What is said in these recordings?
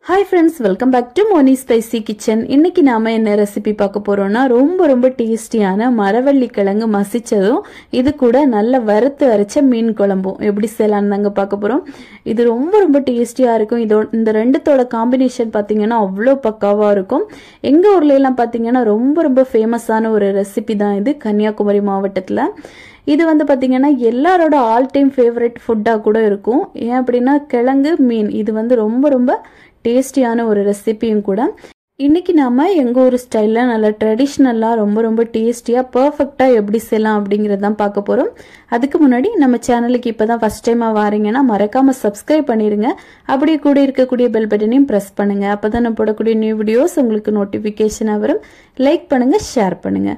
Hi friends, welcome back to Moni Spicy Kitchen. இன்னைக்கு நாம என்ன ரெசிபி பார்க்க போறோம்னா ரொம்ப டேஸ்டியான மரவள்ளி கிழங்கு மசிச்சதும் இது கூட நல்ல வறுத்து அரைச்ச மீன் குழம்பும் எப்படி செய்யலாம்னு தாங்க பார்க்க போறோம். இது ரொம்ப டேஸ்டியா இருக்கும். இந்த ரெண்டுத்தோட காம்பினேஷன் பாத்தீங்கன்னா அவ்வளோ பக்காவா இருக்கும். எங்க ஊர்ல எல்லாம் பாத்தீங்கன்னா ரொம்ப ஃபேமஸான ஒரு ரெசிபி தான் இது, கன்னியாகுமரி மாவட்டத்துல. இது வந்து பாத்தீங்கன்னா எல்லாரோட ஆல் டைம் ஃபேவரட் ஃபுட்டா கூட இருக்கும். ஏன் அப்படின்னா கிழங்கு மீன் இது வந்து ரொம்ப டேஸ்டியான ஒரு ரெசிபியும் கூட. இன்னைக்கு நாம எங்க ஊர் ஸ்டைல்ல நல்ல ட்ரெடிஷ்னலா ரொம்ப டேஸ்டியா பெர்ஃபெக்ட்டா எப்படி செய்யலாம் அப்படிங்கறதான் பார்க்க போறோம். அதுக்கு முன்னாடி நம்ம சேனலுக்கு இப்பதான் ஃபர்ஸ்ட் டைமா வாரீங்கன்னா மறக்காம சப்ஸ்கிரைப் பண்ணிருங்க. அப்படியே கூட இருக்கக்கூடிய பெல் பட்டனையும் பிரஸ் பண்ணுங்க. அப்பதான் நான் போடக்கூடிய நியூ வீடியோஸ் உங்களுக்கு நோட்டிபிகேஷனா வரும். லைக் பண்ணுங்க, ஷேர் பண்ணுங்க.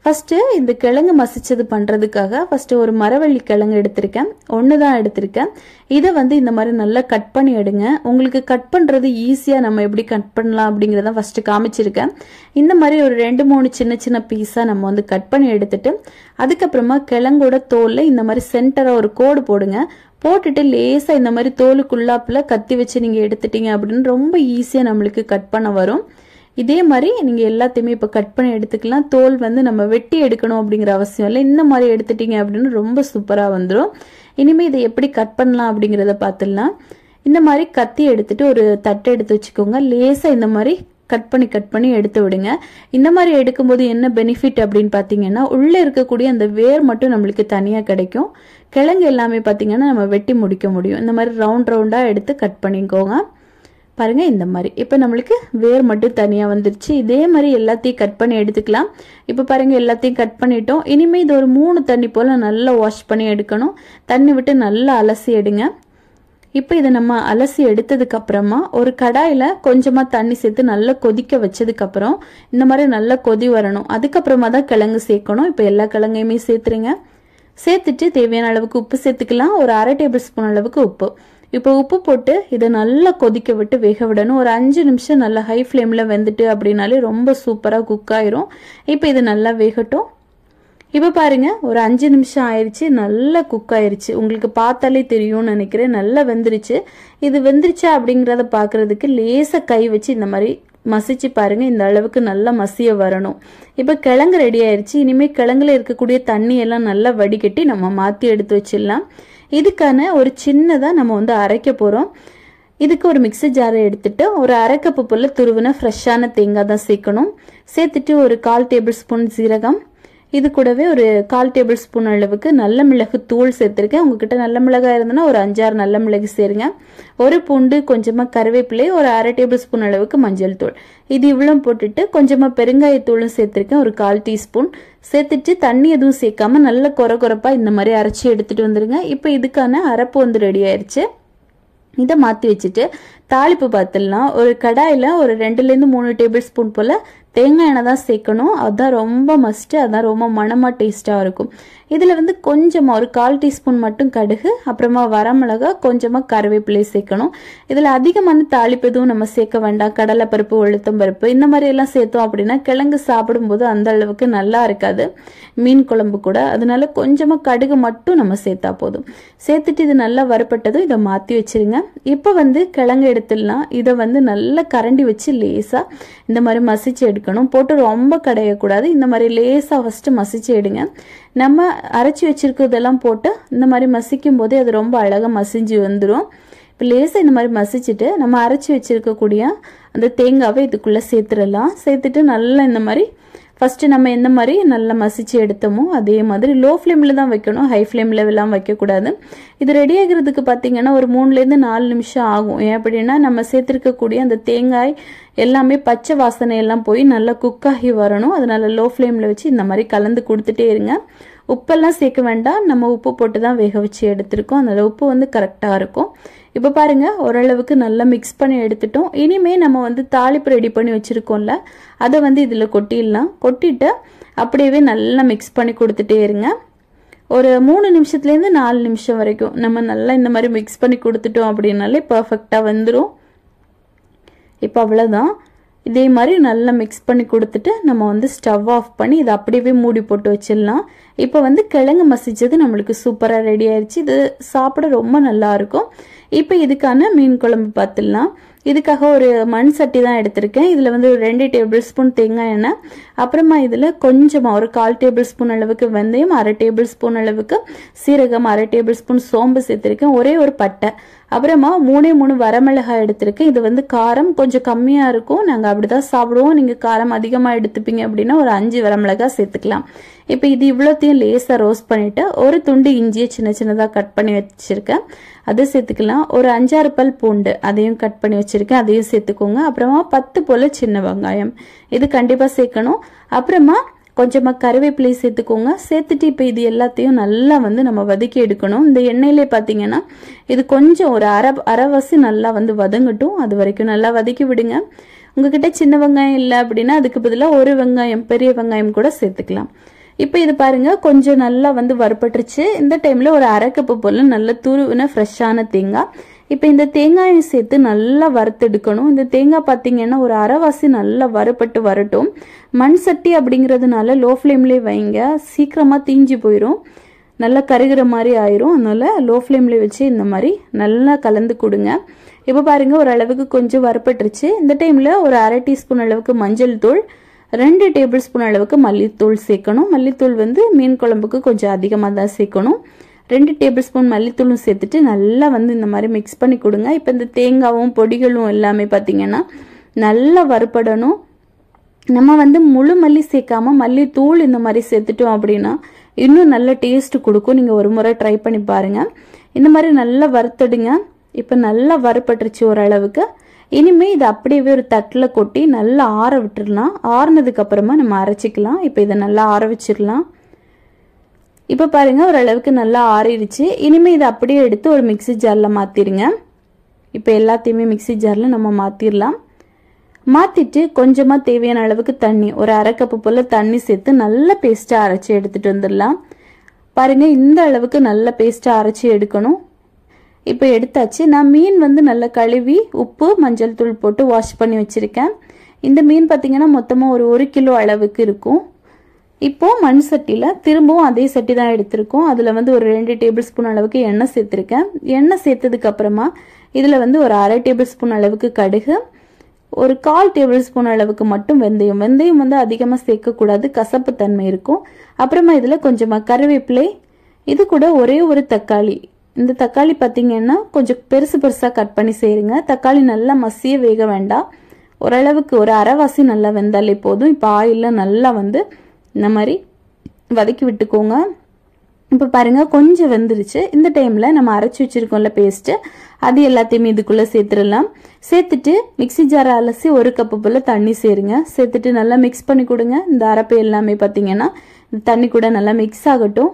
ஃபர்ஸ்ட் இந்த கிழங்கு மசிச்சது பண்றதுக்காக ஃபர்ஸ்ட் ஒரு மரவள்ளி கிழங்கு எடுத்திருக்கேன். ஒண்ணுதான் எடுத்திருக்கேன். இதை வந்து இந்த மாதிரி நல்லா கட் பண்ணி எடுங்க. உங்களுக்கு கட் பண்றது ஈஸியா நம்ம எப்படி கட் பண்ணலாம் அப்படிங்கறத ஃபர்ஸ்ட் காமிச்சிருக்கேன். இந்த மாதிரி ஒரு 2-3 சின்ன பீஸா நம்ம வந்து கட் பண்ணி எடுத்துட்டு அதுக்கப்புறமா கிழங்கோட தோல்ல இந்த மாதிரி சென்டரா ஒரு கோடு போடுங்க. போட்டுட்டு லேசா இந்த மாதிரி தோலுக்குள்ளாப்புல கத்தி வச்சு நீங்க எடுத்துட்டீங்க அப்படின்னு ரொம்ப ஈஸியா நம்மளுக்கு கட் பண்ண வரும். இதே மாதிரி நீங்க எல்லாத்தையுமே இப்ப கட் பண்ணி எடுத்துக்கலாம். தோல் வந்து நம்ம வெட்டி எடுக்கணும் அப்படிங்கிற அவசியம் இல்லை. இந்த மாதிரி எடுத்துட்டீங்க அப்படின்னு ரொம்ப சூப்பரா வந்துடும். இனிமே இதை எப்படி கட் பண்ணலாம் அப்படிங்கறத பார்த்துடலாம். இந்த மாதிரி கத்தி எடுத்துட்டு ஒரு தட்டை எடுத்து வச்சுக்கோங்க. லேசா இந்த மாதிரி கட் பண்ணி எடுத்து விடுங்க. இந்த மாதிரி எடுக்கும்போது என்ன பெனிஃபிட் அப்படின்னு பாத்தீங்கன்னா உள்ள இருக்கக்கூடிய அந்த வேர் மட்டும் நம்மளுக்கு தனியா கிடைக்கும். கிழங்கு எல்லாமே பாத்தீங்கன்னா நம்ம வெட்டி முடிக்க முடியும். இந்த மாதிரி ரவுண்டா எடுத்து கட் பண்ணிக்கோங்க. பாருங்க இந்த மாதிரி இப்ப நம்மளுக்கு வேர் மட்டும் தனியா வந்துருச்சு. இதே மாதிரி எல்லாத்தையும் கட் பண்ணி எடுத்துக்கலாம். இப்ப பாருங்க எல்லாத்தையும் கட் பண்ணிட்டோம். இனிமே இது ஒரு 3 தண்ணி போல நல்லா வாஷ் பண்ணி எடுக்கணும். தண்ணி விட்டு நல்லா அலசி எடுங்க. இப்ப இதை நம்ம அலசி எடுத்ததுக்கு அப்புறமா ஒரு கடாயில கொஞ்சமா தண்ணி சேர்த்து நல்லா கொதிக்க வச்சதுக்கு அப்புறம் இந்த மாதிரி நல்லா கொதி வரணும். அதுக்கப்புறமா தான் கிழங்கு சேர்க்கணும். இப்ப எல்லா கிழங்கையுமே சேர்த்துருங்க. சேர்த்துட்டு தேவையான அளவுக்கு உப்பு சேர்த்துக்கலாம். ஒரு 1/2 டேபிள் ஸ்பூன் அளவுக்கு உப்பு. இப்போ உப்பு போட்டு இதை நல்லா கொதிக்க விட்டு வேக விடணும். ஒரு 5 நிமிஷம் நல்லா ஹை ஃப்ளேம்ல வெந்துட்டு அப்படின்னாலே ரொம்ப சூப்பரா குக் ஆயிரும். இப்போ இது நல்லா வேகட்டும். இப்ப பாருங்க ஒரு 5 நிமிஷம் ஆயிருச்சு. நல்லா குக் ஆயிருச்சு. உங்களுக்கு பார்த்தாலே தெரியும்னு நினைக்கிறேன். நல்லா வெந்துருச்சு. இது வெந்துருச்சா அப்படிங்கறத பாக்குறதுக்கு லேசா கை வச்சு இந்த மாதிரி மசிச்சு பாருங்க. இந்த அளவுக்கு நல்லா மசிய வரணும். இப்ப கிழங்கு ரெடி ஆயிருச்சு. இனிமே கிழங்குல இருக்கக்கூடிய தண்ணி எல்லாம் நல்லா வடிகட்டி நம்ம மாத்தி எடுத்து வச்சிடலாம். இதுக்கான ஒரு சின்னதா நம்ம வந்து அரைக்க போறோம். இதுக்கு ஒரு மிக்ஸி ஜாரை எடுத்துட்டு ஒரு 1/2 கப்பு போல துருவின ஃப்ரெஷ்ஷான தேங்காய் தான் சேர்க்கணும். சேர்த்துட்டு ஒரு 1/4 டேபிள் ஸ்பூன் சீரகம், இது கூடவே ஒரு 1/4 டேபிள் ஸ்பூன் அளவுக்கு நல்ல மிளகு தூள் சேர்த்திருக்கேன். உங்ககிட்ட நல்ல மிளகாய் இருந்ததுன்னா ஒரு 5-6 நல்ல மிளகு சேருங்க. ஒரு பூண்டு, கொஞ்சமா கருவேப்பிலை, ஒரு 1/2 டேபிள் ஸ்பூன் அளவுக்கு மஞ்சள் தூள், இது இவ்வளவு போட்டுட்டு கொஞ்சமா பெருங்காயத்தூளும் சேர்த்திருக்கேன். ஒரு 1/4 டீஸ்பூன் சேர்த்துட்டு தண்ணி எதுவும் சேர்க்காம நல்ல கொரகொரப்பா இந்த மாதிரி அரைச்சி எடுத்துட்டு வந்துருங்க. இப்ப இதுக்கான அரைப்பு வந்து ரெடி ஆயிருச்சு. இதை மாத்தி வச்சுட்டு தாளிப்பு பார்த்துடலாம். ஒரு கடாயில ஒரு 2-3 டேபிள் ஸ்பூன் போல தேங்காய் எண்ணெய் தான் சேர்க்கணும். அதுதான் ரொம்ப மஸ்ட். அதான் ரொம்ப மணமா டேஸ்டா இருக்கும். இதுல வந்து கொஞ்சமா ஒரு 1/4 டீஸ்பூன் மட்டும் கடுகு, அப்புறமா வரமிளகா, கொஞ்சமா கருவேப்பிலை சேர்க்கணும். இதுல அதிகமான தாளிப்பு எதுவும் நம்ம சேர்க்க வேண்டாம். கடலை பருப்பு, உளுத்தம் பருப்பு இந்த மாதிரி எல்லாம் சேர்த்தோம் அப்படின்னா கிழங்கு சாப்பிடும் போது அந்த அளவுக்கு நல்லா இருக்காது மீன் குழம்பு கூட. அதனால கொஞ்சமா கடுகு மட்டும் நம்ம சேர்த்தா போதும். சேர்த்துட்டு இது நல்லா வறுபட்டதும் இதை மாத்தி வச்சிருங்க. இப்ப வந்து கிழங்கு எடுத்துடலாம். இதை வந்து நல்லா கரண்டி வச்சு லேசா இந்த மாதிரி மசிச்சு எடுக்கணும். போட்டு ரொம்ப கடையக்கூடாது. இந்த மாதிரி லேசா ஃபர்ஸ்ட் மசிச்சு எடுங்க. நம்ம அரைச்சி வச்சிருக்கிறதெல்லாம் போட்டு இந்த மாதிரி மசிக்கும் போதே அது ரொம்ப அழகா மசிஞ்சு வந்துடும். இப்போ லேசா இந்த மாதிரி மசிச்சுட்டு நம்ம அரைச்சி வச்சிருக்கக்கூடிய அந்த தேங்காவை இதுக்குள்ள சேர்த்துடலாம். சேர்த்துட்டு நல்லா இந்த மாதிரி ஃபர்ஸ்ட் நம்ம எந்த மாதிரி நல்லா மசிச்சு எடுத்தோமோ அதே மாதிரி லோ ஃப்ளேம்ல தான் வைக்கணும். ஹை ஃப்ளேம்ல எல்லாம் வைக்கக்கூடாது. இது ரெடி ஆகிறதுக்கு பார்த்தீங்கன்னா ஒரு 3-4 நிமிஷம் ஆகும். ஏன் அப்படின்னா நம்ம சேர்த்திருக்கக்கூடிய அந்த தேங்காய் எல்லாமே பச்சை வாசனை எல்லாம் போய் நல்லா குக் ஆகி வரணும். அதனால லோ ஃப்ளேம்ல வச்சு இந்த மாதிரி கலந்து கொடுத்துட்டே இருங்க. உப்பெல்லாம் சேர்க்க வேண்டாம். நம்ம உப்பு போட்டு தான் வேக வச்சு எடுத்திருக்கோம். அதனால உப்பு வந்து கரெக்டா இருக்கும். இப்ப பாருங்க ஓரளவுக்கு நல்லா மிக்ஸ் பண்ணி எடுத்துட்டோம். இனிமே நம்ம வந்து தாளிப்பு ரெடி பண்ணி வச்சிருக்கோம்ல, அதை வந்து இதுல கொட்டிடலாம். கொட்டிட்டு அப்படியே நல்லா மிக்ஸ் பண்ணி கொடுத்துட்டே இருங்க. ஒரு 3 நிமிஷத்துலேருந்து 4 நிமிஷம் வரைக்கும் நம்ம நல்லா இந்த மாதிரி மிக்ஸ் பண்ணி கொடுத்துட்டோம் அப்படின்னாலே பர்ஃபெக்டா வந்துடும். இப்போ அவ்வளவுதான். இதே மாதிரி நல்லா மிக்ஸ் பண்ணி கொடுத்துட்டு நம்ம வந்து ஸ்டவ் ஆஃப் பண்ணி இதை அப்படியே மூடி போட்டு வச்சிடலாம். இப்போ வந்து கிழங்கு மசிச்சது நம்மளுக்கு சூப்பரா ரெடி ஆயிடுச்சு. இது சாப்பிட ரொம்ப நல்லா இருக்கும். இப்போ இதுக்கான மீன் குழம்பு பார்த்துடலாம். இதுக்காக ஒரு மண் சட்டி தான் எடுத்திருக்கேன். இதில் வந்து ஒரு 2 டேபிள் ஸ்பூன் தேங்காய் எண்ணெய், அப்புறமா இதில் கொஞ்சமாக ஒரு 1/4 டேபிள் ஸ்பூன் அளவுக்கு வெந்தயம், 1/2 டேபிள் ஸ்பூன் அளவுக்கு சீரகம், 1/2 டேபிள் ஸ்பூன் சோம்பு சேர்த்திருக்கேன், ஒரே ஒரு பட்டை, அப்புறமா 3 வரமிளகாய் எடுத்திருக்கேன். இது வந்து காரம் கொஞ்சம் கம்மியாக இருக்கும், நாங்கள் அப்படிதான் சாப்பிடுவோம். நீங்கள் காரம் அதிகமாக எடுத்துப்பீங்க அப்படின்னா ஒரு 5 வரமிளகாய் சேர்த்துக்கலாம். இப்போ இது இவ்வளோத்தையும் லேசாக ரோஸ்ட் பண்ணிவிட்டு ஒரு துண்டு இஞ்சியை சின்ன சின்னதாக கட் பண்ணி வச்சுருக்கேன், அதை சேர்த்துக்கலாம். ஒரு 5-6 பல் பூண்டு அதையும் கட் பண்ணி வச்சுருக்கேன், அதையும் சேர்த்துக்கோங்க. அப்புறமா 10 போல் சின்ன வெங்காயம் இது கண்டிப்பாக சேர்க்கணும். அப்புறமா கொஞ்சமாக கருவேப்பிலை சேர்த்துக்கோங்க. சேர்த்துட்டு இப்போ இது எல்லாத்தையும் நல்லா வந்து நம்ம வதக்கி எடுக்கணும். இந்த எண்ணெயிலே பார்த்தீங்கன்னா இது கொஞ்சம் ஒரு அரைவாசி நல்லா வந்து வதங்கட்டும், அது வரைக்கும் நல்லா வதக்கி விடுங்க. உங்ககிட்ட சின்ன வெங்காயம் இல்லை அப்படின்னா அதுக்கு பதிலாக ஒரு வெங்காயம், பெரிய வெங்காயம் கூட சேர்த்துக்கலாம். இப்போ இது பாருங்க கொஞ்சம் நல்லா வந்து வறுபட்டுருச்சு. இந்த டைம்ல ஒரு 1/2 கப்பு போல நல்ல துருவின ஃப்ரெஷ்ஷான தேங்காய். இப்போ இந்த தேங்காயை சேர்த்து நல்லா வறுத்தெடுக்கணும். இந்த தேங்காய் பார்த்தீங்கன்னா ஒரு அரைவாசி நல்லா வறுபட்டு வரட்டும். மண் சட்டி அப்படிங்கிறதுனால லோ ஃப்ளேம்லேயே வைங்க, சீக்கிரமாக தீஞ்சு போயிடும், நல்லா கருகிற மாதிரி ஆயிரும். அதனால லோ ஃப்ளேம்லேயே வச்சு இந்த மாதிரி நல்லா கலந்து கொடுங்க. இப்போ பாருங்க ஓரளவுக்கு கொஞ்சம் வறுபட்டுருச்சு. இந்த டைம்ல ஒரு 1/2 டீஸ்பூன் அளவுக்கு மஞ்சள் தூள், 2 டேபிள் ஸ்பூன் அளவுக்கு மல்லித்தூள் சேர்க்கணும். மல்லித்தூள் வந்து மீன் குழம்புக்கு கொஞ்சம் அதிகமாக தான் சேர்க்கணும். 2 டேபிள் ஸ்பூன் மல்லித்தூளும் சேர்த்துட்டு நல்லா வந்து இந்த மாதிரி மிக்ஸ் பண்ணி கொடுங்க. இப்போ இந்த தேங்காவும் பொடிகளும் எல்லாமே பார்த்தீங்கன்னா நல்லா வறுபடணும். நம்ம வந்து முழு மல்லி சேர்க்காம மல்லித்தூள் இந்த மாதிரி சேர்த்துட்டோம் அப்படின்னா இன்னும் நல்ல டேஸ்ட் கொடுக்கும். நீங்கள் ஒரு முறை ட்ரை பண்ணி பாருங்க. இந்த மாதிரி நல்லா வறுத்தடுங்க. இப்போ நல்லா வறுபட்டுருச்சு ஓரளவுக்கு. இனிமே இதை அப்படியே ஒரு தட்டில் கொட்டி நல்லா ஆற விட்டுடலாம். ஆறுனதுக்கு அப்புறமா நம்ம அரைச்சிக்கலாம். இப்போ இதை நல்லா ஆற வச்சிடலாம். இப்போ பாருங்க ஓரளவுக்கு நல்லா ஆறிடுச்சு. இனிமே இதை அப்படியே எடுத்து ஒரு மிக்சி ஜாரில் மாற்றிடுங்க. இப்போ எல்லாத்தையுமே மிக்சி ஜாரில் நம்ம மாற்றிடலாம். மாற்றிட்டு கொஞ்சமாக தேவையான அளவுக்கு தண்ணி, ஒரு 1/2 கப்பு போல் தண்ணி சேர்த்து நல்ல பேஸ்ட்டாக அரைச்சி எடுத்துகிட்டு வந்துடலாம். பாருங்கள் இந்த அளவுக்கு நல்ல பேஸ்ட்டாக அரைச்சி எடுக்கணும். இப்போ எடுத்தாச்சு. நான் மீன் வந்து நல்லா கழுவி உப்பு மஞ்சள் தூள் போட்டு வாஷ் பண்ணி வச்சுருக்கேன். இந்த மீன் பார்த்திங்கன்னா மொத்தமாக ஒரு 1 கிலோ அளவுக்கு இருக்கும். இப்போது மண் சட்டியில் திரும்பவும் அதே சட்டி தான் எடுத்திருக்கோம். அதில் வந்து ஒரு 2 டேபிள் ஸ்பூன் அளவுக்கு எண்ணெய் சேர்த்துருக்கேன். எண்ணெய் சேர்த்ததுக்கப்புறமா இதில் வந்து ஒரு 1/2 டேபிள் ஸ்பூன் அளவுக்கு கடுகு, ஒரு 1/4 டேபிள் ஸ்பூன் அளவுக்கு மட்டும் வெந்தயம். வெந்தயம் வந்து அதிகமாக சேர்க்கக்கூடாது, கசப்பு தன்மை இருக்கும். அப்புறமா இதில் கொஞ்சமாக கருவேப்பிலை, இது கூட ஒரே ஒரு தக்காளி. இந்த தக்காளி பார்த்தீங்கன்னா கொஞ்சம் பெருசு பெருசாக கட் பண்ணி சேருங்க. தக்காளி நல்லா மசிய வேக வேண்டாம், ஓரளவுக்கு ஒரு அரைவாசி நல்லா வெந்தாலே போதும். இப்போ ஆயிலில் நல்லா வந்து இந்த மாதிரி வதக்கி விட்டுக்கோங்க. இப்போ பாருங்க கொஞ்சம் வெந்துருச்சு. இந்த டைமில் நம்ம அரைச்சி வச்சிருக்கோம்ல பேஸ்ட்டு, அது எல்லாத்தையுமே இதுக்குள்ளே சேர்த்துடலாம். சேர்த்துட்டு மிக்சி ஜாரை அலசி 1 கப்பு போல் தண்ணி சேருங்க. சேர்த்துட்டு நல்லா மிக்ஸ் பண்ணி கொடுங்க. இந்த அரைப்பு எல்லாமே பார்த்தீங்கன்னா இந்த தண்ணி கூட நல்லா மிக்ஸ் ஆகட்டும்.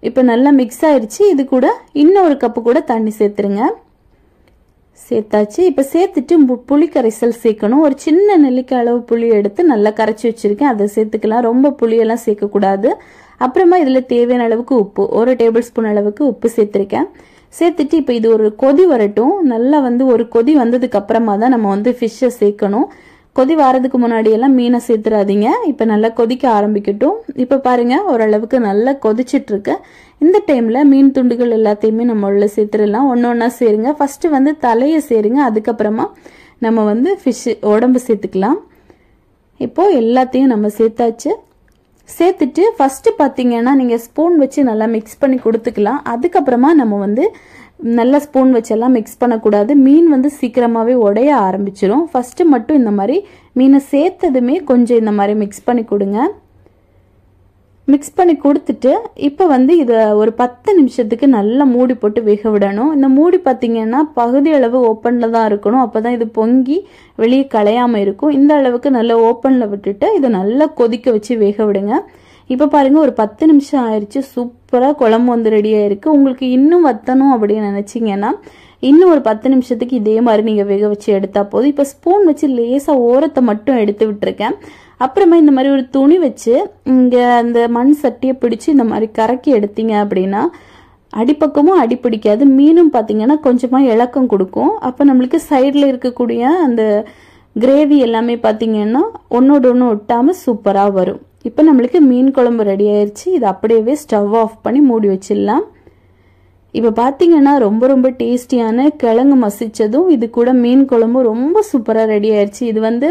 இப்போ நல்லா மிக்ஸ் ஆயிடுச்சு. இது கூட இன்னும் 1 கப்பு கூட தண்ணி சேர்த்துருங்க. சேர்த்தாச்சு. இப்போ சேர்த்துட்டு புளி கரைசல் சேர்க்கணும். ஒரு சின்ன நெல்லிக்காய் அளவு புளி எடுத்து நல்லா கரைச்சி வச்சிருக்கேன், அதை சேர்த்துக்கலாம். ரொம்ப புளியெல்லாம் சேர்க்கக்கூடாது. அப்புறமா இதில் தேவையான அளவுக்கு உப்பு, 1 டேபிள் ஸ்பூன் அளவுக்கு உப்பு சேர்த்துருக்கேன். சேர்த்துட்டு இப்போ இது ஒரு கொதி வரட்டும். நல்லா வந்து ஒரு கொதி வந்ததுக்கு அப்புறமா தான் நம்ம வந்து ஃபிஷ்ஷை சேர்க்கணும். கொதி வாரதுக்கு முன்னாடியெல்லாம் மீனை சேர்த்துறாதீங்க. இப்போ நல்லா கொதிக்க ஆரம்பிக்கட்டும். இப்போ பாருங்க ஓரளவுக்கு நல்லா கொதிச்சிட்ருக்கு. இந்த டைமில் மீன் துண்டுகள் எல்லாத்தையுமே நம்ம உள்ள சேர்த்துடலாம். ஒன்று ஒன்றா சேருங்க. ஃபஸ்ட்டு வந்து தலையை சேருங்க, அதுக்கப்புறமா நம்ம வந்து ஃபிஷ்ஷு உடம்பு சேர்த்துக்கலாம். இப்போது எல்லாத்தையும் நம்ம சேர்த்தாச்சு. சேர்த்துட்டு ஃபஸ்ட்டு பார்த்தீங்கன்னா நீங்கள் ஸ்பூன் வச்சு நல்லா மிக்ஸ் பண்ணி கொடுத்துக்கலாம். அதுக்கப்புறமா நம்ம வந்து நல்லா ஸ்பூன் வச்செல்லாம் மிக்ஸ் பண்ணக்கூடாது. மீன் வந்து சீக்கிரமாகவே உடைய ஆரம்பிச்சிடும். ஃபஸ்ட்டு மட்டும் இந்த மாதிரி மீனை சேர்த்ததுமே கொஞ்சம் இந்த மாதிரி மிக்ஸ் பண்ணி கொடுங்க. மிக்ஸ் பண்ணி கொடுத்துட்டு இப்போ வந்து இதை ஒரு 10 நிமிஷத்துக்கு நல்லா மூடி போட்டு வேக விடணும். இந்த மூடி பார்த்தீங்கன்னா பகுதி அளவு ஓப்பனில் தான் இருக்கணும், அப்போ தான் இது பொங்கி வெளியே களையாமல் இருக்கும். இந்த அளவுக்கு நல்லா ஓப்பனில் விட்டுட்டு இதை நல்லா கொதிக்க வச்சு வேக விடுங்க. இப்போ பாருங்கள் ஒரு 10 நிமிஷம் ஆயிடுச்சு. சூப்பராக குழம்பு வந்து ரெடியாக இருக்குது. உங்களுக்கு இன்னும் வத்தணும் அப்படின்னு நினச்சிங்கன்னா இன்னும் ஒரு 10 நிமிஷத்துக்கு இதே மாதிரி நீங்கள் வேக வச்சு எடுத்தால் போதும். இப்போ ஸ்பூன் வச்சு லேசாக ஓரத்தை மட்டும் எடுத்து விட்டுருக்கேன். அப்புறமா இந்த மாதிரி ஒரு துணி வச்சு இங்கே அந்த மண் சட்டியை பிடிச்சி இந்த மாதிரி கறக்கி எடுத்தீங்க அப்படின்னா அடிப்பக்கமும் அடி பிடிக்காது. மீனும் பார்த்தீங்கன்னா கொஞ்சமாக இலக்கம் கொடுக்கும். அப்போ நம்மளுக்கு சைடில் இருக்கக்கூடிய அந்த கிரேவி எல்லாமே பார்த்தீங்கன்னா ஒன்றோடு ஒன்று ஒட்டாமல் சூப்பராக வரும். இப்போ நம்மளுக்கு மீன் குழம்பு ரெடி ஆயிடுச்சு. இது அப்படியே ஸ்டவ் ஆஃப் பண்ணி மூடி வச்சிடலாம். இப்போ பார்த்தீங்கன்னா ரொம்ப ரொம்ப டேஸ்டியான கிழங்கு மசிச்சதும் இது கூட மீன் குழம்பும் ரொம்ப சூப்பராக ரெடி ஆயிடுச்சு. இது வந்து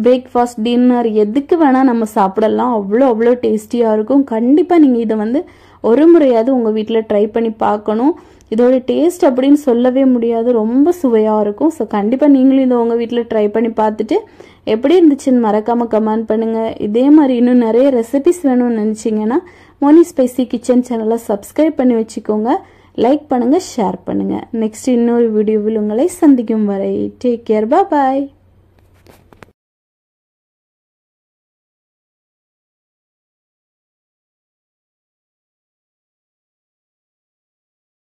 பிரேக்ஃபாஸ்ட் டின்னர் எதுக்கு வேணால் நம்ம சாப்பிடலாம். அவ்வளோ டேஸ்டியாக இருக்கும். கண்டிப்பாக நீங்கள் இதை வந்து ஒரு முறையாவது உங்கள் வீட்டில் ட்ரை பண்ணி பார்க்கணும். இதோட டேஸ்ட் அப்படின்னு சொல்லவே முடியாது, ரொம்ப சுவையாக இருக்கும். ஸோ கண்டிப்பாக நீங்களும் இதை உங்கள் வீட்டில் ட்ரை பண்ணி பார்த்துட்டு எப்படி இருந்துச்சுன்னு மறக்காமல் கமெண்ட் பண்ணுங்கள். இதே மாதிரி இன்னும் நிறைய ரெசிபிஸ் வேணும்னு நினச்சிங்கன்னா மோனி ஸ்பைசி கிச்சன் சேனலை சப்ஸ்கிரைப் பண்ணி வச்சுக்கோங்க. லைக் பண்ணுங்கள், ஷேர் பண்ணுங்கள். நெக்ஸ்ட் இன்னொரு வீடியோவில் உங்களை சந்திக்கும் வரை டேக் கேர், பாய்.